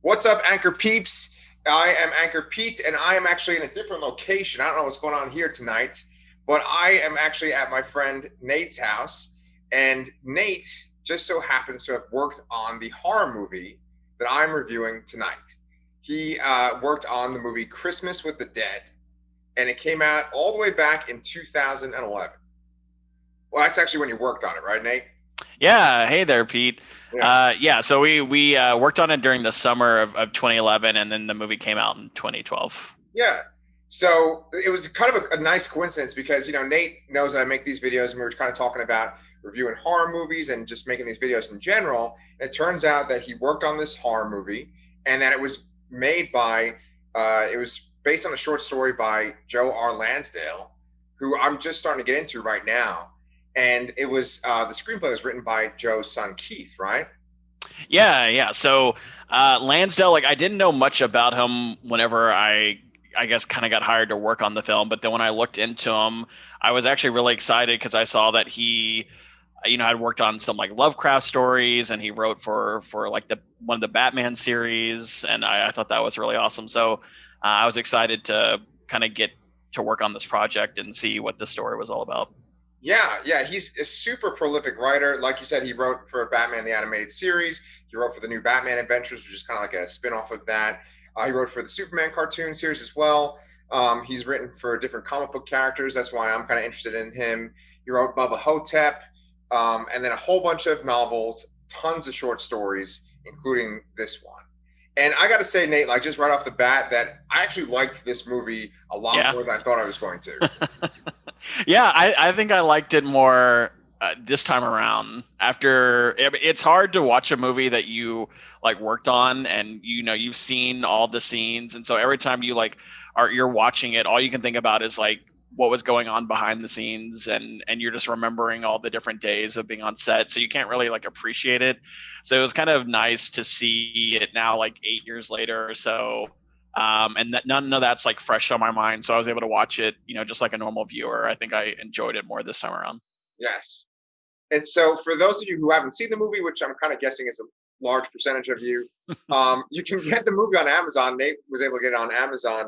What's up, Anchor Peeps? I am Anchorpete, and I am actually in a different location. I don't know what's going on here tonight, but I am actually at my friend Nate's house, and Nate just so happens to have worked on the horror movie that I'm reviewing tonight. He worked on the movie Christmas with the Dead, and it came out all the way back in 2011. Well, that's actually when you worked on it, right, Nate? Yeah, hey there, Pete. Yeah. Yeah, so we worked on it during the summer of 2011, and then the movie came out in 2012. Yeah. So it was kind of a nice coincidence because, Nate knows that I make these videos and we were kind of talking about reviewing horror movies and just making these videos in general. And it turns out that he worked on this horror movie and that it was made by, it was based on a short story by Joe R. Lansdale, who I'm just starting to get into right now. And it was, the screenplay was written by Joe's son, Keith, right? Yeah. So Lansdale, like I didn't know much about him whenever I guess kind of got hired to work on the film, but then when I looked into him, I was actually really excited because I saw that he had worked on some like Lovecraft stories, and he wrote for like the one of the Batman series, and I thought that was really awesome. So I was excited to kind of get to work on this project and see what the story was all about. Yeah, he's a super prolific writer. Like you said, he wrote for Batman the Animated Series. He wrote for the new Batman Adventures, which is kind of like a spin-off of that. He wrote for the Superman cartoon series as well. He's written for different comic book characters. That's why I'm kind of interested in him. He wrote Bubba Hotep, and then a whole bunch of novels, tons of short stories, including this one. And I got to say, Nate, like just right off the bat, that I actually liked this movie a lot Yeah. more than I thought I was going to. Yeah, I think I liked it more this time around. It's hard to watch a movie that you like worked on, and you've seen all the scenes, and so every time you're watching it, all you can think about is like what was going on behind the scenes, and you're just remembering all the different days of being on set, so you can't really like appreciate it. So it was kind of nice to see it now, like 8 years later or so, and that none of that's like fresh on my mind. So I was able to watch it, just like a normal viewer. I think I enjoyed it more this time around. Yes. And so, for those of you who haven't seen the movie, which I'm kind of guessing is a large percentage of you, you can get the movie on Amazon. Nate was able to get it on Amazon,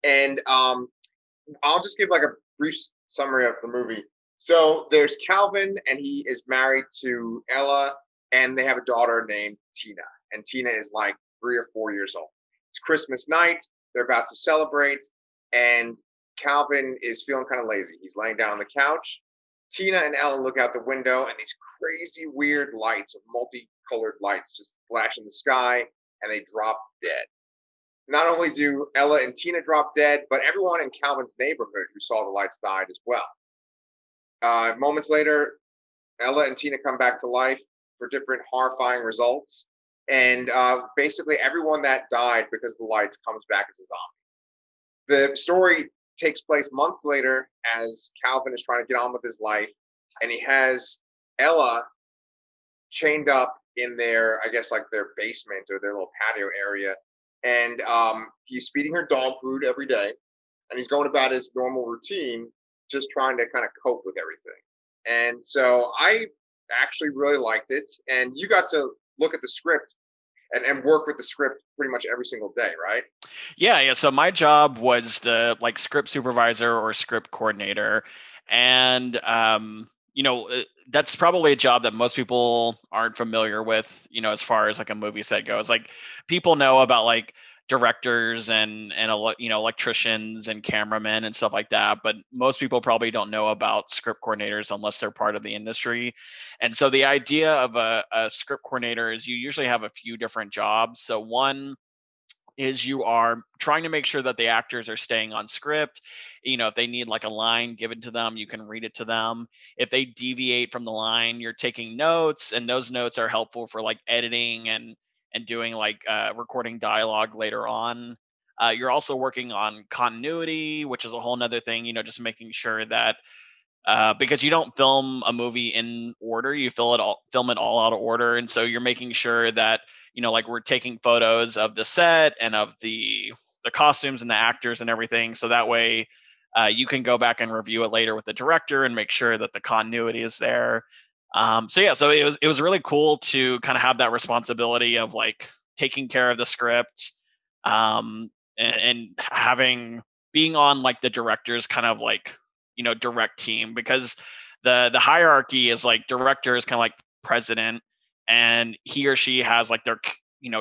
and I'll just give like a brief summary of the movie. So there's Calvin, and he is married to Ella, and they have a daughter named Tina, and Tina is like 3 or 4 years old. It's Christmas night. They're about to celebrate, and Calvin is feeling kind of lazy. He's laying down on the couch. Tina and Ellen look out the window, and these crazy, weird lights of multicolored lights just flash in the sky, and they drop dead. Not only do Ella and Tina drop dead, but everyone in Calvin's neighborhood who saw the lights died as well. Moments later, Ella and Tina come back to life for different horrifying results. And basically, everyone that died because of the lights comes back as a zombie. The story takes place months later as Calvin is trying to get on with his life, and he has Ella chained up in their, I guess, like their basement or their little patio area, and he's feeding her dog food every day, and he's going about his normal routine, just trying to kind of cope with everything. And so I actually really liked it, and you got to look at the script and work with the script pretty much every single day, right? Yeah. So my job was the like script supervisor or script coordinator, and that's probably a job that most people aren't familiar with. As far as like a movie set goes, like people know about like directors and electricians and cameramen and stuff like that, but most people probably don't know about script coordinators unless they're part of the industry. And so the idea of a script coordinator is you usually have a few different jobs. So one is you are trying to make sure that the actors are staying on script. If they need like a line given to them, you can read it to them. If they deviate from the line, you're taking notes, and those notes are helpful for like editing and doing like recording dialogue later on. You're also working on continuity, which is a whole nother thing, just making sure that because you don't film a movie in order, you film it all out of order, and so you're making sure that like we're taking photos of the set and of the costumes and the actors and everything, so that way you can go back and review it later with the director and make sure that the continuity is there. So it was really cool to kind of have that responsibility of like taking care of the script, and having being on like the director's kind of like direct team, because the hierarchy is like director is kind of like president, and he or she has like their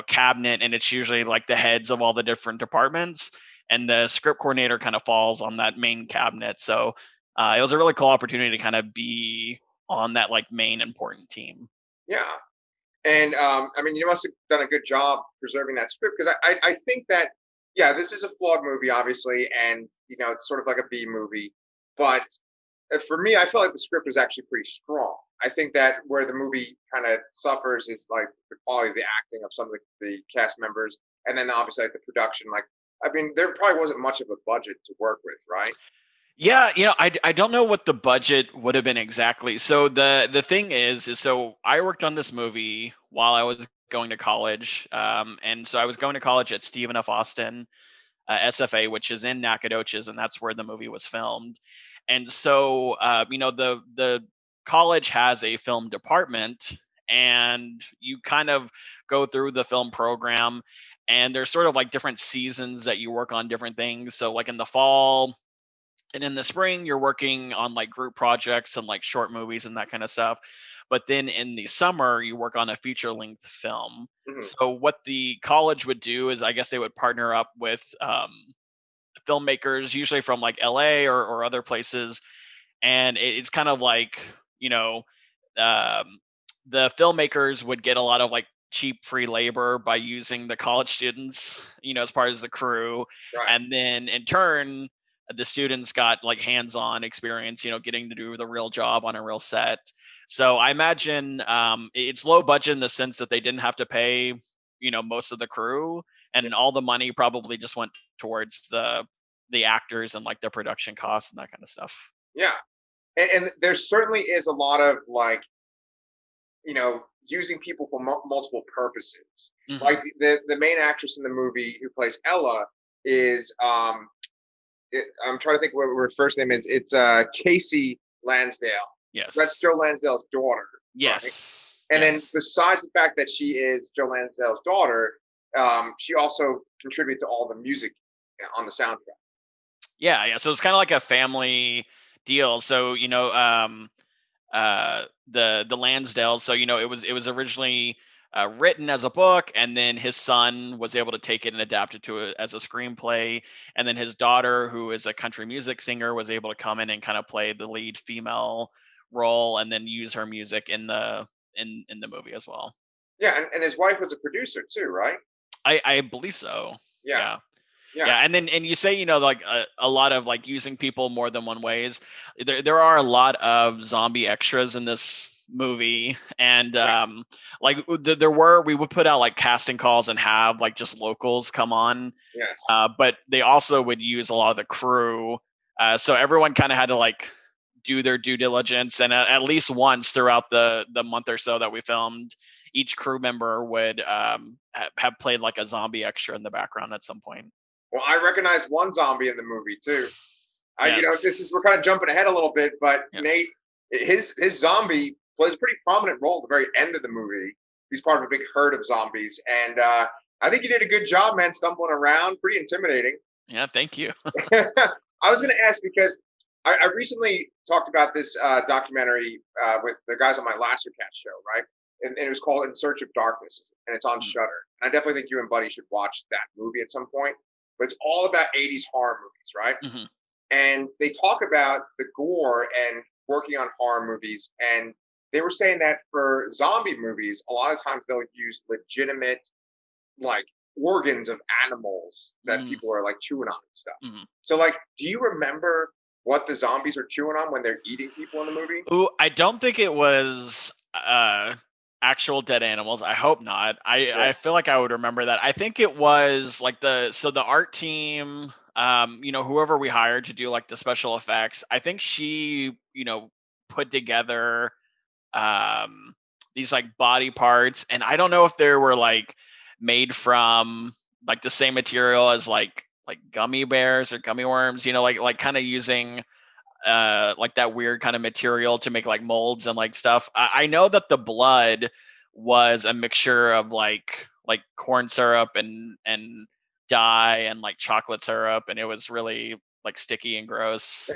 cabinet, and it's usually like the heads of all the different departments, and the script coordinator kind of falls on that main cabinet. So it was a really cool opportunity to kind of be on that like main important team. Yeah. And I mean, you must have done a good job preserving that script, because I think that, yeah, this is a flawed movie, obviously, and it's sort of like a B movie. But for me, I feel like the script was actually pretty strong. I think that where the movie kind of suffers is like the quality of the acting of some of the cast members, and then obviously like the production. Like, I mean, there probably wasn't much of a budget to work with, right? Yeah, I don't know what the budget would have been exactly. So the thing is so I worked on this movie while I was going to college, and so I was going to college at Stephen F. Austin, SFA, which is in Nacogdoches, and that's where the movie was filmed. And so, the college has a film department, and you kind of go through the film program, and there's sort of like different seasons that you work on different things. So, like in the fall and in the spring, you're working on like group projects and like short movies and that kind of stuff. But then in the summer, you work on a feature length film. Hmm. So what the college would do is, I guess they would partner up with filmmakers, usually from like LA or other places. And it's kind of like, um, the filmmakers would get a lot of like cheap free labor by using the college students, as part of the crew. Right. And then in turn, the students got like hands-on experience, getting to do the real job on a real set. So I imagine it's low budget in the sense that they didn't have to pay, most of the crew, Yeah. and all the money probably just went towards the actors and like the production costs and that kind of stuff. Yeah. And there certainly is a lot of like, using people for multiple purposes. Hmm. Like the main actress in the movie who plays Ella is I'm trying to think what her first name is. It's Kasey Lansdale. That's Yes. Joe Lansdale's daughter, right? Yes. And then Yes. besides the fact that she is Joe Lansdale's daughter, she also contributes to all the music on the soundtrack. Yeah. Yeah. So it's kind of like a family deal. So the Lansdales. So it was originally written as a book, and then his son was able to take it and adapt it to it as a screenplay, and then his daughter, who is a country music singer, was able to come in and kind of play the lead female role, and then use her music in the movie as well. Yeah, and his wife was a producer too, right? I believe so. Yeah, Yeah. yeah, Yeah, and you say like a lot of like using people more than one ways. There are a lot of zombie extras in this movie, and right. like we would put out like casting calls and have like just locals come on, Yes. but they also would use a lot of the crew, so everyone kind of had to like do their due diligence, and at least once throughout the month or so that we filmed, each crew member would have played like a zombie extra in the background at some point. Well, I recognized one zombie in the movie too. This is Yes. we're kind of jumping ahead a little bit, but Yep. Nate, his zombie plays a pretty prominent role at the very end of the movie. He's part of a big herd of zombies, and I think you did a good job, man, stumbling around. Pretty intimidating. Yeah. Thank you. I was going to ask because I recently talked about this documentary with the guys on my Lastercast show, right? And it was called In Search of Darkness, and it's on Mm, Shutter. And I definitely think you and Buddy should watch that movie at some point. But it's all about 80s horror movies, right? mhm, And they talk about the gore and working on horror movies. And they were saying that for zombie movies, a lot of times they'll use legitimate, like, organs of animals that mm, people are like chewing on and stuff. mhm. So, like, do you remember what the zombies are chewing on when they're eating people in the movie? Ooh, I don't think it was actual dead animals. I hope not. I Yeah. feel like I would remember that. I think it was like the art team, whoever we hired to do like the special effects. I think she, put together um these like body parts, and I don't know if they were like made from like the same material as like gummy bears or gummy worms, like kind of using like that weird kind of material to make like molds and like stuff. I know that the blood was a mixture of like like corn syrup and dye and like chocolate syrup, and it was really like sticky and gross.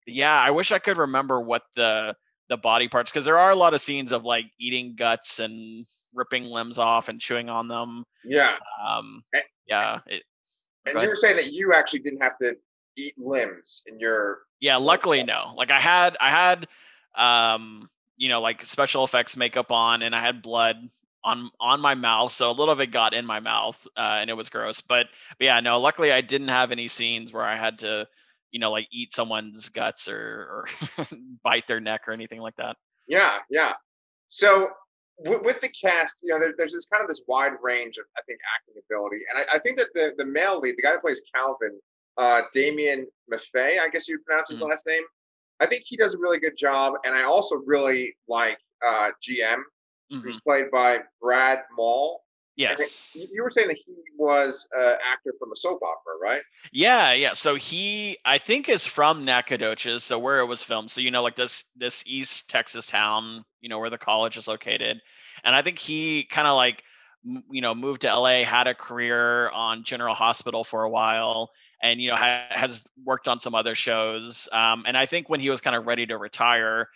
Yeah, I wish I could remember what the body parts, because there are a lot of scenes of like eating guts and ripping limbs off and chewing on them. Yeah. Um, And, yeah, go and you ahead. were saying that you actually didn't have to eat limbs in your Yeah, luckily no. Like I had like special effects makeup on, and I had blood on my mouth, so a little of it got in my mouth, and it was gross. But yeah, no, luckily I didn't have any scenes where I had to, like eat someone's guts or bite their neck or anything like that. Yeah, yeah. So with the cast, there's this kind of this wide range of, I think, acting ability, and I think that the male lead, the guy who plays Calvin, Damian Maffei, I guess you'd pronounce his Mhm, last name. I think he does a really good job, and I also really like GM, mhm. who's played by Brad Maule. And Yes. you were saying that he was an actor from a soap opera, right? Yeah, yeah. So he, I think, is from Nacogdoches, so where it was filmed. So like this East Texas town, where the college is located, and I think he kind of like, moved to LA, had a career on General Hospital for a while, and has worked on some other shows. And I think when he was kind of ready to retire,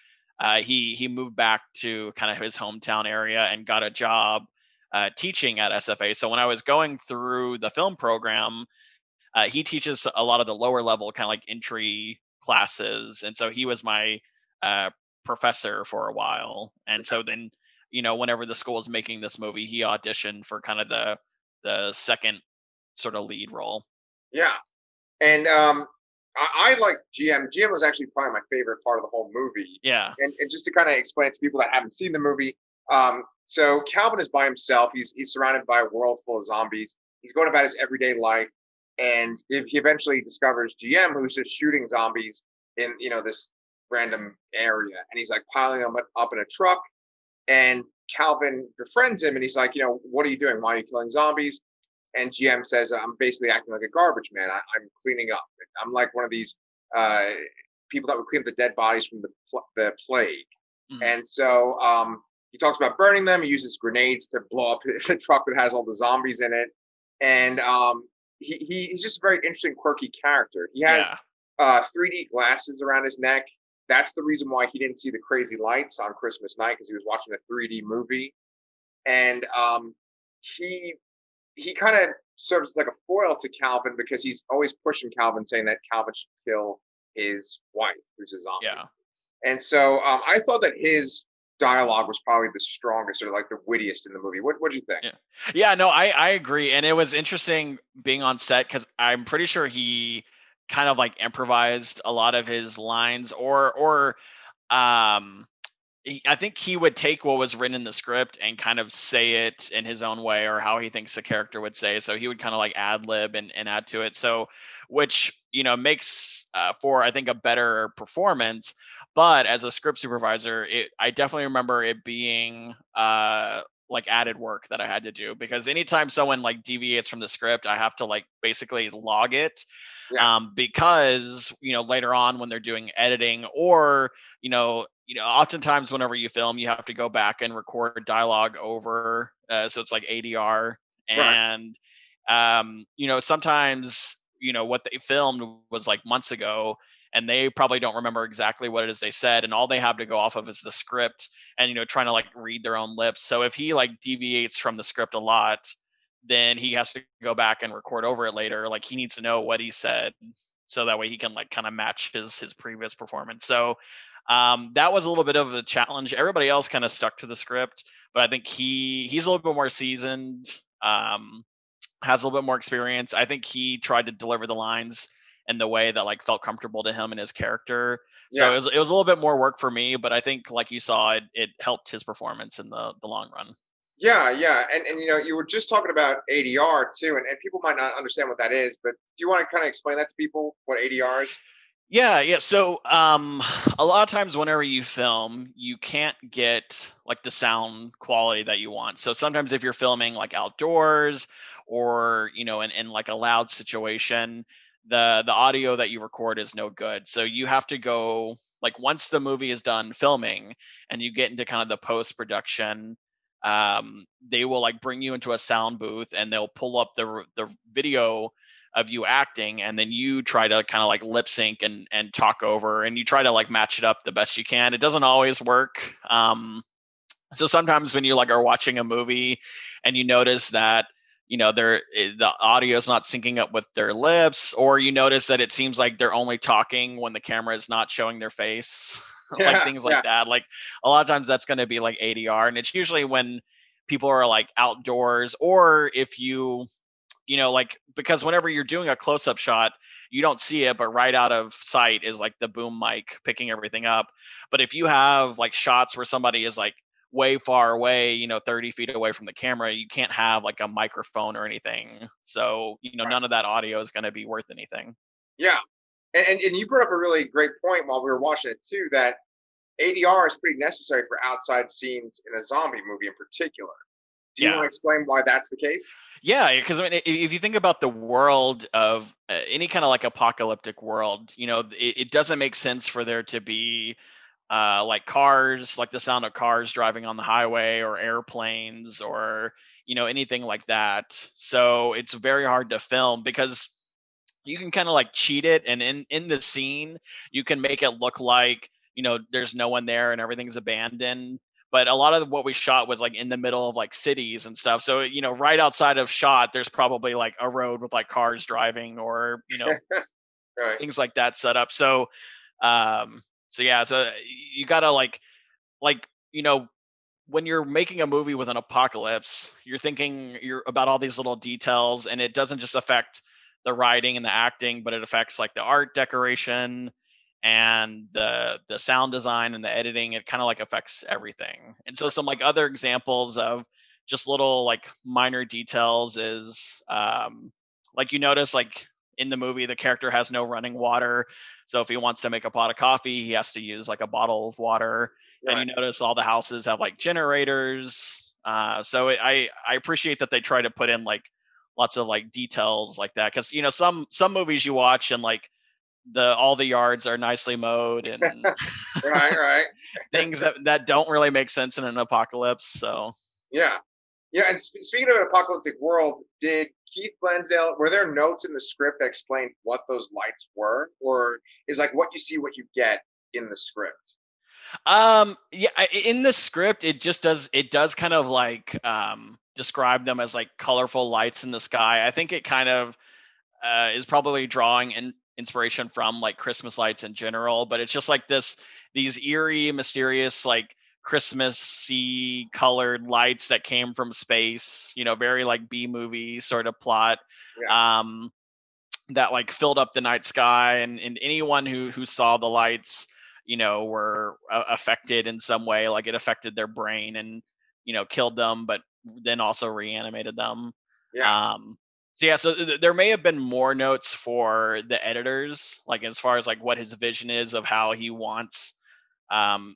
he moved back to kind of his hometown area and got a job teaching at SFA. So when I was going through the film program, he teaches a lot of the lower level kind of like entry classes, and so he was my uh, professor for a while. And so then, whenever the school was making this movie, he auditioned for kind of the second sort of lead role. Yeah. And I like GM. GM was actually probably my favorite part of the whole movie. Yeah. And just to kind of explain it to people that haven't seen the movie, so Calvin is by himself. He's surrounded by a world full of zombies. He's going about his everyday life, and he eventually discovers GM, who's just shooting zombies in this random area, and he's like piling them up in a truck. And Calvin befriends him, and he's like, what are you doing? Why are you killing zombies? And GM says, I'm basically acting like a garbage man. I'm cleaning up. I'm like one of these uh, people that would clean up the dead bodies from the plague. Mhm. And so he talks about burning them. He uses grenades to blow up the truck that has all the zombies in it. And he's just a very interesting, quirky character. He has Yeah. 3D glasses around his neck. That's the reason why he didn't see the crazy lights on Christmas night, because he was watching a 3D movie. And he he kind of serves as like a foil to Calvin, because he's always pushing Calvin, saying that Calvin should kill his wife, who's a zombie. Yeah. And so I thought that his dialogue was probably the strongest, or like the wittiest in the movie. What do you think? Yeah. Yeah, no, I agree. And it was interesting being on set because I'm pretty sure he kind of like improvised a lot of his lines, or um I think he would take what was written in the script and kind of say it in his own way, or how he thinks the character would say. So he would kind of like ad lib and add to it. So, which makes for, I think, a better performance. But as a script supervisor, I definitely remember it being like added work that I had to do, because anytime someone like deviates from the script, I have to like basically log it, Yeah, because later on when they're doing editing, or oftentimes whenever you film, you have to go back and record dialogue over, so it's like ADR. right. And sometimes what they filmed was like months ago, and they probably don't remember exactly what it is they said, and all they have to go off of is the script, and trying to like read their own lips. So if he like deviates from the script a lot, then he has to go back and record over it later. Like he needs to know what he said, so that way he can like kind of match his previous performance. So that was a little bit of a challenge. Everybody else kind of stuck to the script, but I think he's a little bit more seasoned, has a little bit more experience. I think he tried to deliver the lines in the way that like felt comfortable to him and his character. So Yeah, it was a little bit more work for me, but I think, like you saw, it helped his performance in the long run. yeah, yeah. And you were just talking about ADR too, and people might not understand what that is, but do you want to kind of explain that to people, what ADR is? Yeah, yeah. So, a lot of times whenever you film, you can't get like the sound quality that you want. So sometimes if you're filming like outdoors, or in like a loud situation, the audio that you record is no good. So you have to go, like, once the movie is done filming and you get into kind of the post production. they will like bring you into a sound booth and they'll pull up the video of you acting, and then you try to kind of like lip sync and talk over, and you try to like match it up the best you can. It doesn't always work. So sometimes when you like are watching a movie and you notice that the audio is not syncing up with their lips, or you notice that it seems like they're only talking when the camera is not showing their face, like Yeah, things like yeah, that. Like a lot of times that's going to be like ADR, and it's usually when people are like outdoors, or if like, because whenever you're doing a close-up shot, you don't see it, but right out of sight is like the boom mic picking everything up. But if you have like shots where somebody is like way far away, 30 feet away from the camera, you can't have like a microphone or anything. So, right. none of that audio is going to be worth anything. Yeah. And you brought up a really great point while we were watching it too, that ADR is pretty necessary for outside scenes in a zombie movie in particular. Do you want Yeah. to explain why that's the case? Yeah, because I mean, if you think about the world of any kind of like apocalyptic world, it doesn't make sense for there to be like cars, like the sound of cars driving on the highway, or airplanes, or anything like that. So it's very hard to film because you can kind of like cheat it, and in the scene you can make it look like there's no one there and everything's abandoned. But a lot of what we shot was like in the middle of like cities and stuff, so right outside of shot there's probably like a road with like cars driving, or Right. things like that set up. So yeah, so you gotta like when you're making a movie with an apocalypse, you're thinking you're about all these little details, and it doesn't just affect the writing and the acting, but it affects like the art decoration and the sound design and the editing. It kind of like affects everything. And so some like other examples of just little like minor details is like you notice like in the movie the character has no running water. So if he wants to make a pot of coffee, he has to use like a bottle of water. And you Right. notice all the houses have like generators. I appreciate that they try to put in like lots of like details like that, because some movies you watch and like all the yards are nicely mowed and Right. Right. things that don't really make sense in an apocalypse. So Yeah. Yeah. And speaking of an apocalyptic world, did Keith Lansdale, were there notes in the script that explained what those lights were? Or is like what you see, what you get in the script? yeah, in the script it does kind of like describe them as like colorful lights in the sky. I think it kind of is probably drawing inspiration from like Christmas lights in general, but it's just like these eerie, mysterious, like Christmassy colored lights that came from space. Very like B movie sort of plot. Yeah. Um, that like filled up the night sky, and anyone who saw the lights were affected in some way, like it affected their brain and killed them, but then also reanimated them. Yeah. So there may have been more notes for the editors, like as far as like what his vision is of how he wants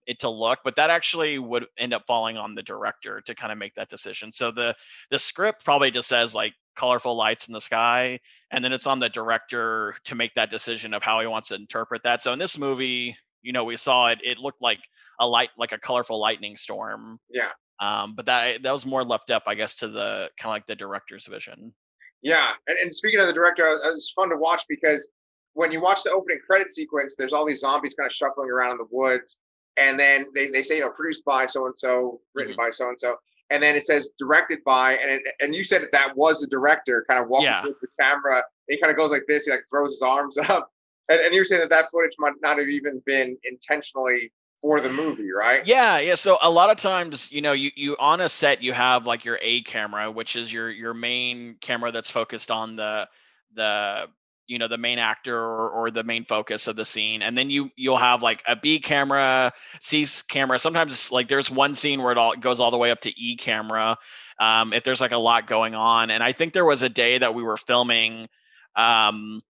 it to look, but that actually would end up falling on the director to kind of make that decision. So the script probably just says like colorful lights in the sky, and then it's on the director to make that decision of how he wants to interpret that. So in this movie, we saw it looked like like a colorful lightning storm. Yeah. But that was more left up, I guess, to the kind of like the director's vision. Yeah. And speaking of the director, it was fun to watch because when you watch the opening credit sequence, there's all these zombies kind of shuffling around in the woods. And then they say, produced by so and so, written Hmm. by so and so. And then it says directed by, and you said that was the director kind of walking Yeah. towards the camera. And he kind of goes like this, he like throws his arms up. And you're saying that footage might not have even been intentionally for the movie, right? Yeah. So a lot of times, you on a set you have like your A camera, which is your main camera that's focused on the the main actor, or the main focus of the scene, and then you'll have like a B camera, camera. Sometimes like there's one scene where it goes all the way up to E camera, if there's like a lot going on. And I think there was a day that we were filming, um,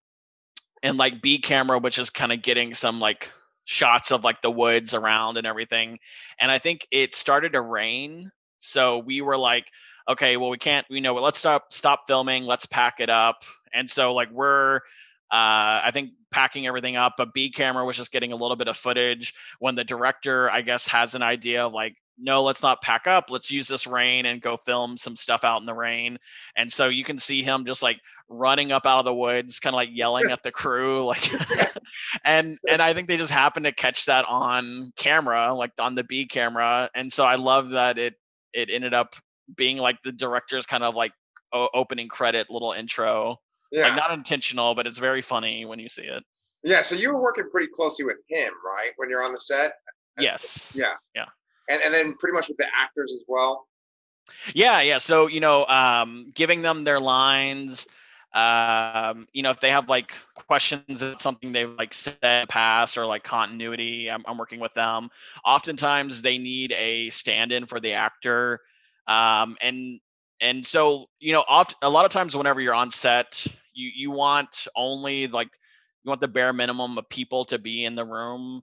and like B camera, which is kind of getting some like shots of like the woods around and everything. And I think it started to rain. So we were like, okay, well, we can't, let's stop filming. Let's pack it up. And so like I think packing everything up. A B camera was just getting a little bit of footage when the director, I guess, has an idea of like no, let's not pack up. Let's use this rain and go film some stuff out in the rain. And so you can see him just like running up out of the woods, kind of like yelling at the crew, like, and I think they just happened to catch that on camera, like on the B camera. And so I love that it ended up being like the director's kind of like opening credit little intro, like Yeah. not intentional, but it's very funny when you see it. Yeah. So you were working pretty closely with him, right? When you're on the set? Uh, Yes. Yeah. Yeah. And then pretty much with the actors as well. Yeah, yeah. So, giving them their lines, if they have like questions about something they've like said in the past or like continuity, I'm working with them. Oftentimes they need a stand-in for the actor. And so, a lot of times whenever you're on set, you want only like you want the bare minimum of people to be in the room.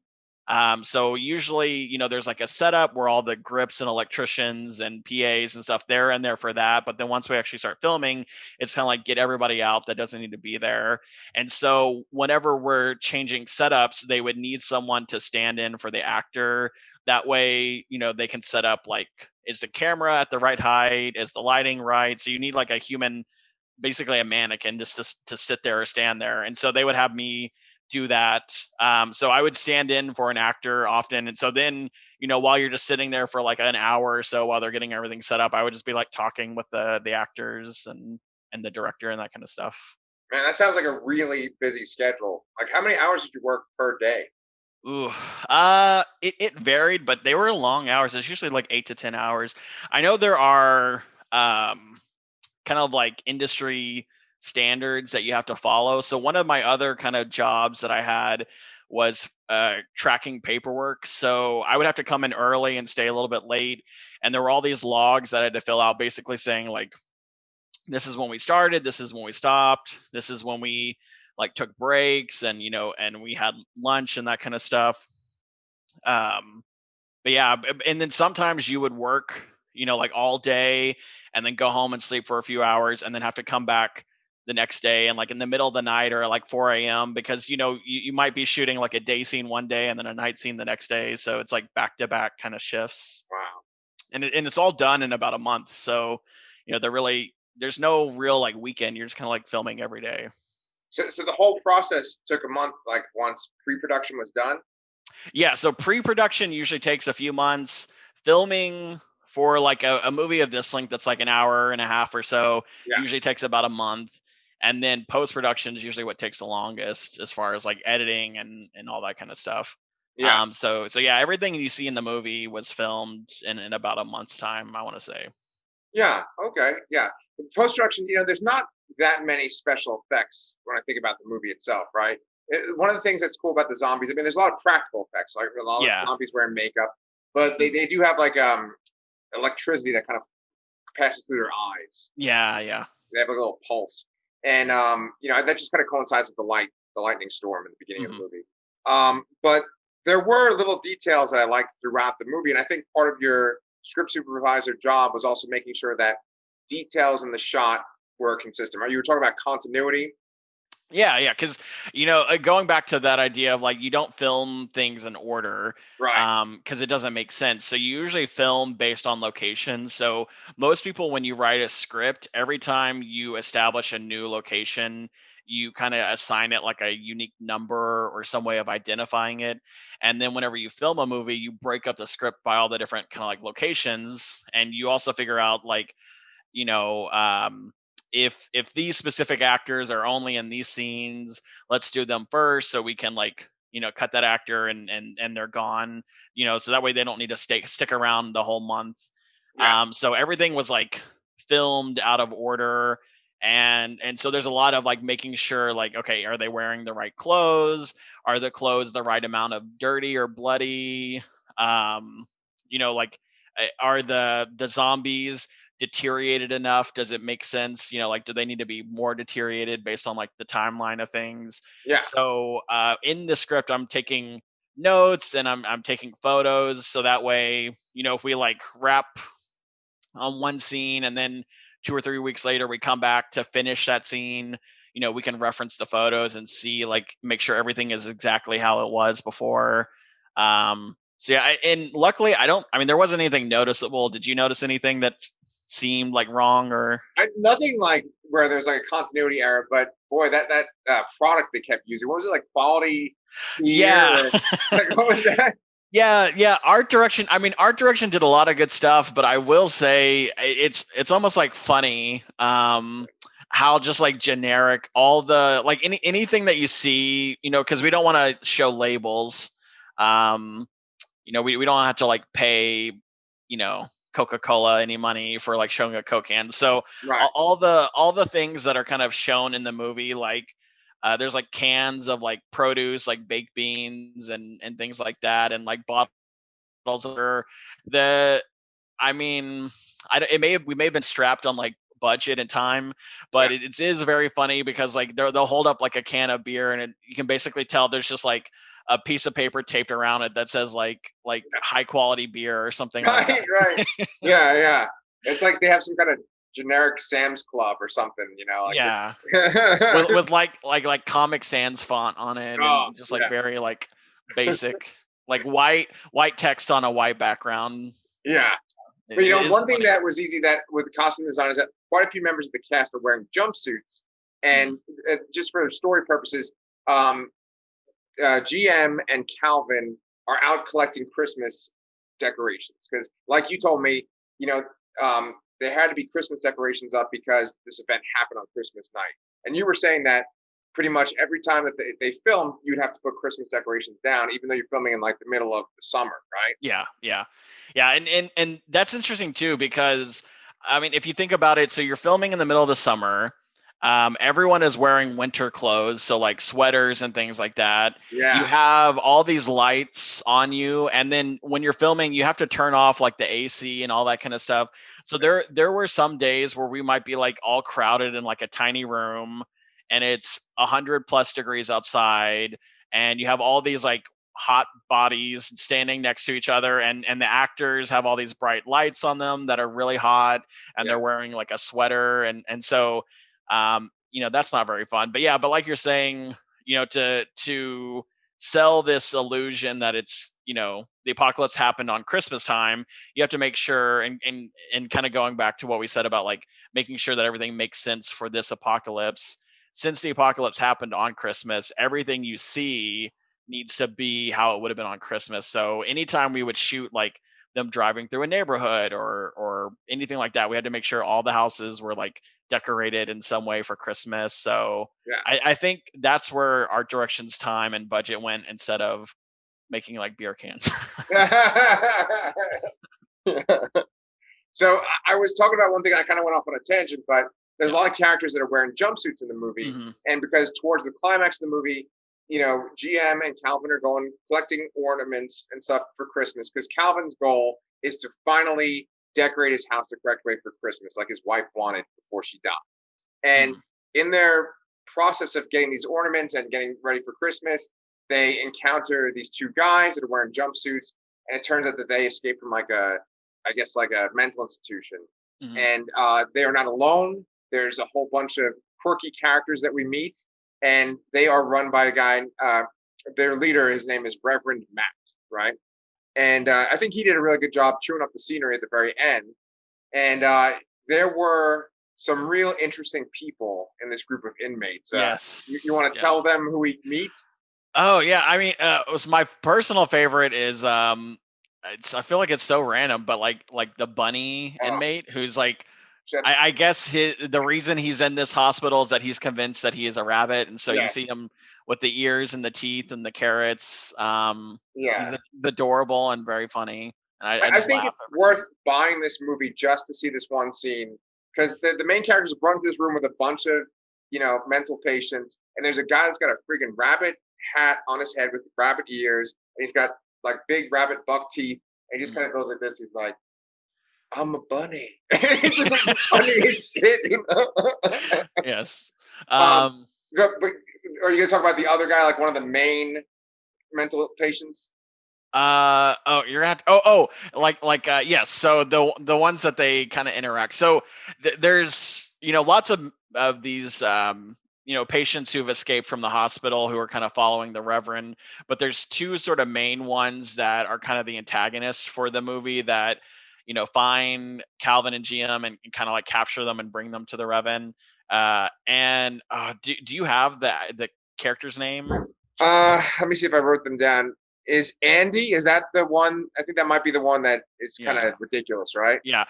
So usually, there's like a setup where all the grips and electricians and PAs and stuff, they're in there for that. But then once we actually start filming, it's kind of like get everybody out that doesn't need to be there. And so whenever we're changing setups, they would need someone to stand in for the actor. That way, they can set up like, is the camera at the right height? Is the lighting right? So you need like a human, basically a mannequin, just to sit there or stand there. And so they would have me do that. So I would stand in for an actor often. And so then, while you're just sitting there for like an hour or so while they're getting everything set up, I would just be like talking with the actors and the director and that kind of stuff. Man, that sounds like a really busy schedule. Like, how many hours did you work per day? Ooh, it varied, but they were long hours. It's usually like 8 to 10 hours. I know there are kind of like industry standards that you have to follow. So one of my other kind of jobs that I had was tracking paperwork. So I would have to come in early and stay a little bit late, and there were all these logs that I had to fill out, basically saying like, this is when we started, this is when we stopped, this is when we like took breaks, and and we had lunch and that kind of stuff. Um, but yeah, and then sometimes you would work, like all day and then go home and sleep for a few hours and then have to come back the next day and like in the middle of the night or like 4 a.m. because you might be shooting like a day scene one day and then a night scene the next day. So it's like back to back kind of shifts. Wow. And it's all done in about a month. So, there's no real like weekend. You're just kind of like filming every day. So the whole process took a month, like once pre-production was done? Yeah, so pre-production usually takes a few months. Filming for like a movie of this length that's like an hour and a half or so Yeah. usually takes about a month. And then post-production is usually what takes the longest as far as like editing and all that kind of stuff. Yeah. So yeah, everything you see in the movie was filmed in about a month's time, I want to say. Yeah. Okay. Yeah. Post-production, there's not that many special effects when I think about the movie itself, right? One of the things that's cool about the zombies, I mean, there's a lot of practical effects, like a lot of Yeah. zombies wearing makeup, but they do have like electricity that kind of passes through their eyes. Yeah, yeah. So they have a little pulse, and that just kind of coincides with the lightning storm in the beginning of Hmm. the movie. But there were little details that I liked throughout the movie, and I think part of your script supervisor job was also making sure that details in the shot were consistent. Right? You were talking about continuity. Yeah, yeah, because going back to that idea of like you don't film things in order, Right. because it doesn't make sense. So you usually film based on location. So most people, when you write a script, every time you establish a new location, you kind of assign it like a unique number or some way of identifying it. And then whenever you film a movie, you break up the script by all the different kind of like locations, and you also figure out like you know if these specific actors are only in these scenes, let's do them first so we can like cut that actor and they're gone, so that way they don't need to stick around the whole month. Yeah. So everything was like filmed out of order, and so there's a lot of like making sure like, okay, are they wearing the right clothes, are the clothes the right amount of dirty or bloody, like are the zombies deteriorated enough? Does it make sense? Like, do they need to be more deteriorated based on like the timeline of things? Yeah. So in the script, I'm taking notes and I'm taking photos, so that way, if we like wrap on one scene and then 2 or 3 weeks later we come back to finish that scene, we can reference the photos and see like make sure everything is exactly how it was before. So yeah, and luckily I mean, there wasn't anything noticeable. Did you notice anything that seemed like wrong or? Nothing like where there's like a continuity error, but boy, that product they kept using, what was it, like quality Yeah. here? Like what was that? Yeah. Art direction. I mean, art direction did a lot of good stuff, but I will say it's almost like funny. How just like generic all the like anything that you see, because we don't want to show labels. Um, we don't have to like pay, Coca-Cola any money for like showing a Coke can. So Right. all the things that are kind of shown in the movie, like there's like cans of like produce, like baked beans and things like that, and like bottles of the. I mean, we may have been strapped on like budget and time, Yeah. but it is very funny because like they'll hold up like a can of beer and you can basically tell there's just like a piece of paper taped around it that says like high quality beer or something like that. Right, right. Yeah, yeah. It's like they have some kind of generic Sam's Club or something, like Yeah, it's with like Comic Sans font on it oh, and just like yeah. very like basic, like white text on a white background. Yeah. But It is one thing funny. that was easy that with costume design is that quite a few members of the cast are wearing jumpsuits, and just for story purposes, GM and Calvin are out collecting Christmas decorations because, like you told me, you know, there had to be Christmas decorations up because this event happened on Christmas night, and you were saying that pretty much every time that they filmed, you'd have to put Christmas decorations down, even though you're filming in like the middle of the summer, right? Yeah, and that's interesting too because I mean, if you think about it, so you're filming in the middle of the summer. Everyone is wearing winter clothes, so like sweaters and things like that. You Yeah, have all these lights on you, and then when you're filming, you have to turn off like the AC and all that kind of stuff. So there were some days where we might be like all crowded in like a tiny room, and it's 100+ degrees outside, and you have all these like hot bodies standing next to each other, and the actors have all these bright lights on them that are really hot, and yeah, they're wearing like a sweater, and so that's not very fun. But yeah, but like you're saying, to sell this illusion that it's, the apocalypse happened on Christmas time, you have to make sure, and kind of going back to what we said about like making sure that everything makes sense for this apocalypse. Since the apocalypse happened on Christmas, everything you see needs to be how it would have been on Christmas. So anytime we would shoot like them driving through a neighborhood or anything like that, we had to make sure all the houses were like decorated in some way for Christmas. So yeah. I think that's where art direction's time and budget went instead of making like beer cans. So I was talking about one thing. I kind of went off on a tangent, but there's a lot of characters that are wearing jumpsuits in the movie, Hmm. and because towards the climax of the movie, GM and Calvin are going collecting ornaments and stuff for Christmas because Calvin's goal is to finally decorate his house the correct way for Christmas, like his wife wanted before she died. And Hmm. in their process of getting these ornaments and getting ready for Christmas, they encounter these two guys that are wearing jumpsuits, and it turns out that they escaped from I guess, like a mental institution. Hmm. And they are not alone. There's a whole bunch of quirky characters that we meet, and they are run by a guy. Their leader, his name is Reverend Matt, right? And I think he did a really good job chewing up the scenery at the very end. And there were some real interesting people in this group of inmates. You Yes. want to Yeah. tell them who we meet? Oh yeah. I mean, it was my personal favorite is I feel like it's so random, but like the bunny Oh, inmate who's like Chet's, I guess the reason he's in this hospital is that he's convinced that he is a rabbit, and so you see yes, him with the ears and the teeth and the carrots. He's yeah. adorable and very funny, and I I just think laugh it's every worth time. buying this movie just to see this one scene because the main characters are brought into this room with a bunch of mental patients, and there's a guy that's got a freaking rabbit hat on his head with rabbit ears, and he's got like big rabbit buck teeth, and he just kind of goes like this. He's like, "I'm a bunny." It's just like the funniest shit. Yes. um, Um. but are you gonna talk about the other guy, like one of the main mental patients? Oh, you're at. Like. Yes. So the ones that they kind of interact. So there's lots of these patients who've escaped from the hospital who are kind of following the Reverend. But there's two sort of main ones that are kind of the antagonists for the movie that, find Calvin and GM and kind of like capture them and bring them to the Reverend. And do you have the character's name? Let me see if I wrote them down. Is Andy? Is that the one? I think that might be the one that is kind Yeah. of ridiculous, right? Yeah.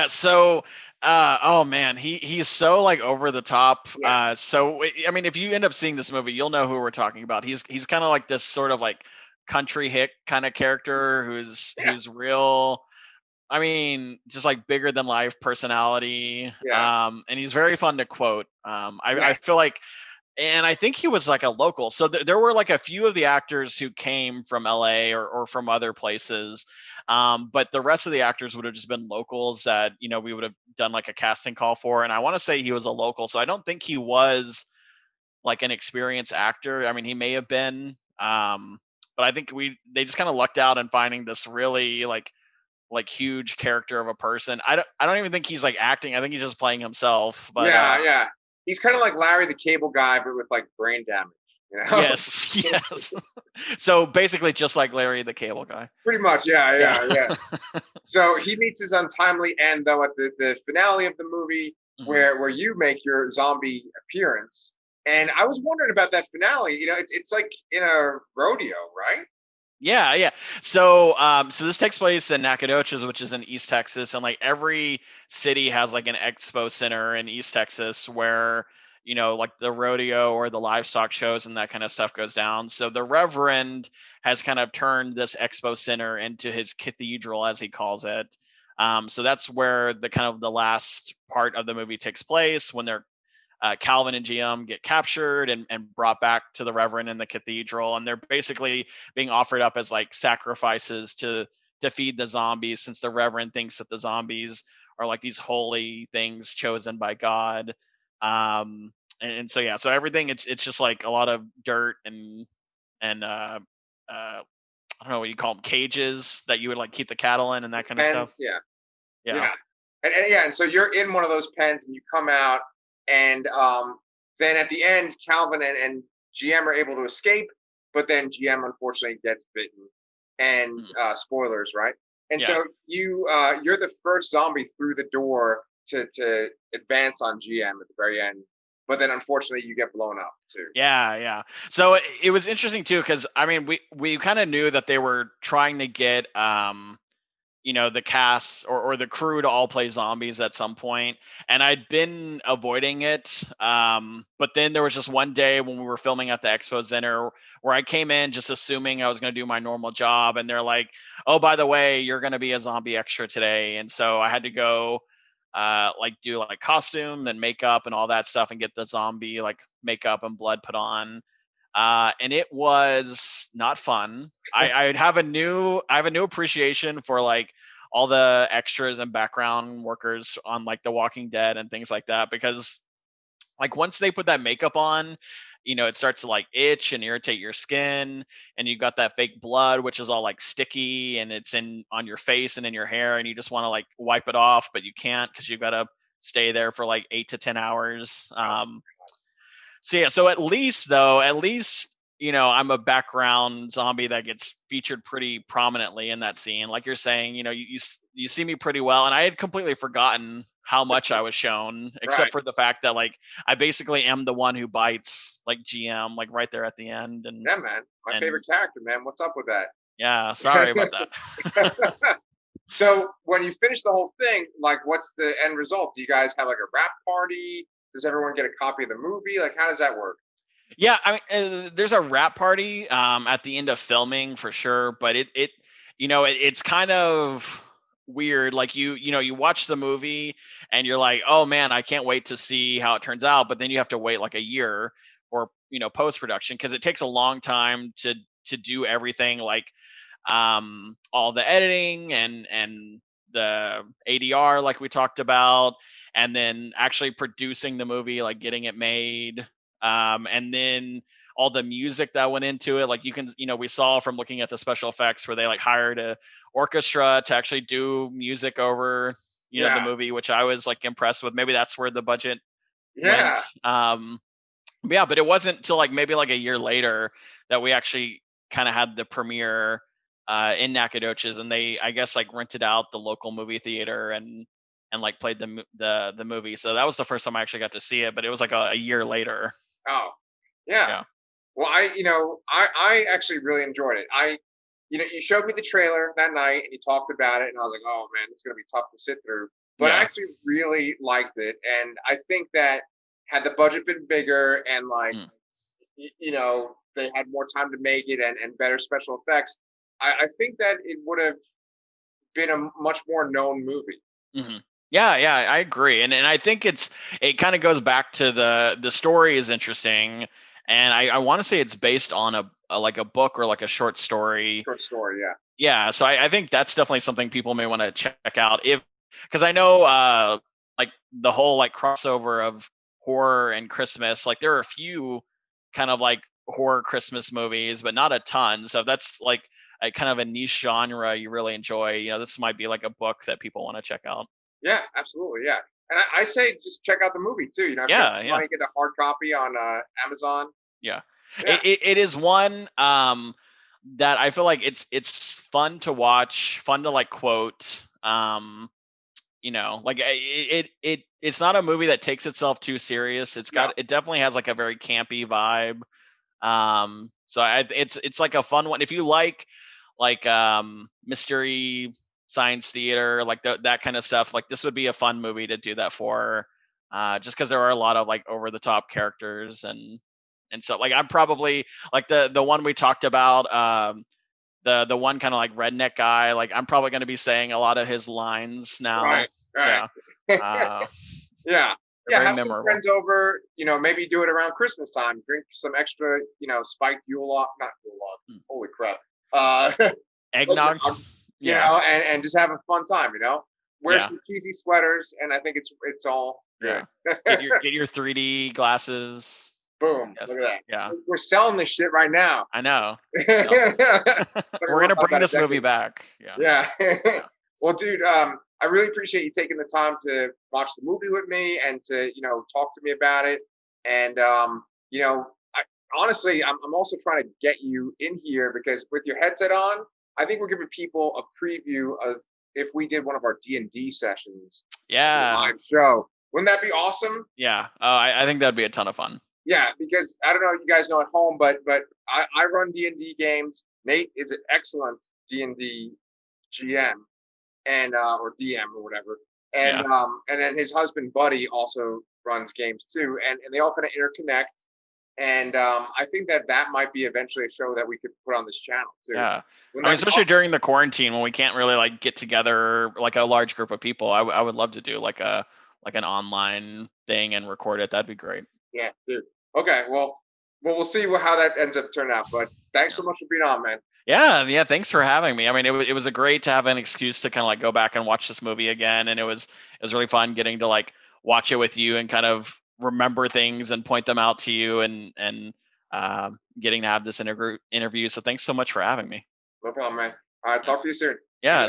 So, oh man, he's so like over the top. Yeah. So I mean, if you end up seeing this movie, you'll know who we're talking about. He's kind of like this sort of like country hick kind of character Yeah. who's real. I mean, just like bigger than life personality. Yeah. And he's very fun to quote. I Yeah. feel like, and I think he was like a local. So there were like a few of the actors who came from LA or from other places. But the rest of the actors would have just been locals that, we would have done like a casting call for. And I want to say he was a local. So I don't think he was like an experienced actor. I mean, he may have been. But I think they just kind of lucked out in finding this really like huge character of a person. I don't even think he's like acting. I think he's just playing himself. But Yeah. Yeah. He's kind of like Larry the Cable Guy, but with like brain damage. yes, yes. So basically, just like Larry the Cable Guy. Pretty much. Yeah. Yeah. Yeah. Yeah. So he meets his untimely end, though, at the finale of the movie, Mhm. where you make your zombie appearance. And I was wondering about that finale. It's like in a rodeo, right? Yeah, yeah. So this takes place in Nacogdoches, which is in East Texas, and like every city has like an expo center in East Texas where like the rodeo or the livestock shows and that kind of stuff goes down. So the Reverend has kind of turned this expo center into his cathedral, as he calls it. So that's where the kind of the last part of the movie takes place when they're Calvin and GM get captured and brought back to the Reverend in the cathedral, and they're basically being offered up as like sacrifices to feed the zombies, since the Reverend thinks that the zombies are like these holy things chosen by God. And so yeah, so everything it's just like a lot of dirt and I don't know what you call them, cages that you would like keep the cattle in and that kind of And stuff. yeah. Yeah. Yeah. And yeah, and so you're in one of those pens and you come out, and then at the end, Calvin and GM are able to escape, but then GM unfortunately gets bitten. And Mm. spoilers, right? And Yeah. so you're the first zombie through the door to advance on GM at the very end. But then unfortunately you get blown up too. Yeah, yeah. So it was interesting too, because I mean, we kind of knew that they were trying to get the cast or the crew to all play zombies at some point, and I'd been avoiding it. But then there was just one day when we were filming at the Expo Center where I came in just assuming I was going to do my normal job, and they're like, "Oh, by the way, you're going to be a zombie extra today," and so I had to go like do like costume and makeup and all that stuff and get the zombie like makeup and blood put on. And it was not fun. I have a new appreciation for like all the extras and background workers on like The Walking Dead and things like that, because like once they put that makeup on, it starts to like itch and irritate your skin, and you got that fake blood which is all like sticky and it's in on your face and in your hair, and you just want to like wipe it off, but you can't because you've got to stay there for like 8 to 10 hours. So yeah, so at least I'm a background zombie that gets featured pretty prominently in that scene. Like you're saying, you see me pretty well, and I had completely forgotten how much I was shown, except Right. for the fact that like I basically am the one who bites like GM like right there at the end, Yeah, man. My and favorite character, man. What's up with yeah, sorry about that. that? So when you finish the whole thing, like, what's the end result? Do you guys have like a wrap party? Does everyone get a copy of the movie? Like, how does that work? Yeah, I mean, there's a wrap party at the end of filming for sure, but it's kind of weird. Like you watch the movie and you're like, oh man, I can't wait to see how it turns out. But then you have to wait like a year or post production, because it takes a long time to do everything, like all the editing and the ADR like we talked about, and then actually producing the movie, like getting it made, and then all the music that went into it. Like we saw from looking at the special effects where they like hired a orchestra to actually do music over the Yeah. movie, which I was like impressed with. Maybe that's where the budget went. Yeah. Yeah, but it wasn't until like maybe like a year later that we actually kind of had the premiere in Nacogdoches, and they, I guess, like rented out the local movie theater and like played the movie. So that was the first time I actually got to see it, but it was like a year later. Oh, yeah. Yeah. Well, I actually really enjoyed it. You showed me the trailer that night and you talked about it, and I was like, oh man, it's gonna be tough to sit through. But I Yeah. actually really liked it, and I think that had the budget been bigger and like Mm. they had more time to make it and better special effects, I think that it would have been a much more known movie. hmm Yeah, yeah, I agree, and I think it kind of goes back to the story is interesting, and I want to say it's based on a like a book or like a short story. Short story, yeah. Yeah, so I think that's definitely something people may want to check out, if because I know like the whole like crossover of horror and Christmas, like there are a few kind of like horror Christmas movies, but not a ton. So if that's like a kind of a niche genre you really enjoy, this might be like a book that people want to check out. Yeah, absolutely, yeah. And I say just check out the movie too. If you have Yeah, the yeah, money, get a hard copy on Amazon. yeah. Yeah, It is one that I feel like it's fun to watch, fun to like quote. Like it's not a movie that takes itself too serious. no, It definitely has like a very campy vibe. So it's like a fun one if you like mystery, science theater, like that kind of stuff. Like this would be a fun movie to do that for, just because there are a lot of like over the top characters and so like I'm probably like the one we talked about, the one kind of like redneck guy. Like I'm probably going to be saying a lot of his lines now. right, right. Yeah, uh, Yeah, they're yeah. very Have some memorable. friends over. Maybe do it around Christmas time. Drink some extra, spiked Yule log, not Yule log. Mm. Holy crap! Uh, Eggnog. eggnog, Yeah, and just have a fun time. Wear yeah, some cheesy sweaters, and I think it's all good. yeah. Get your 3D glasses. Boom! Yes. Look at that. Yeah, We're selling this shit right now. I know. Yep. Better We're run gonna by bring about a this movie decade. back. Yeah, Yeah. yeah, Well, dude, I really appreciate you taking the time to watch the movie with me and to, talk to me about it. And, I, honestly, I'm also trying to get you in here because with your headset on, I think we're giving people a preview of if we did one of our D&D sessions on the yeah, live show. Wouldn't that be awesome? yeah. I think that'd be a ton of fun. Yeah, because I don't know if you guys know at home, but I run D&D games. Nate is an excellent D&D GM and or DM or whatever. Yeah, And then his husband Buddy also runs games too, and they all kind of interconnect. And I think that might be eventually a show that we could put on this channel too. yeah. Wouldn't I mean, that be especially awesome? during the quarantine when we can't really like get together like a large group of people. I would love to do like an online thing and record it. That'd be great. Yeah, dude. Okay, well, we'll see how that ends up turning out. But thanks Yeah. so much for being on, man. Yeah, yeah. Thanks for having me. I mean, it was a great to have an excuse to kind of like go back and watch this movie again, and it was really fun getting to like watch it with you and kind of remember things and point them out to you and getting to have this interview. So thanks so much for having me. No problem, man. All right, talk to you soon. Yeah.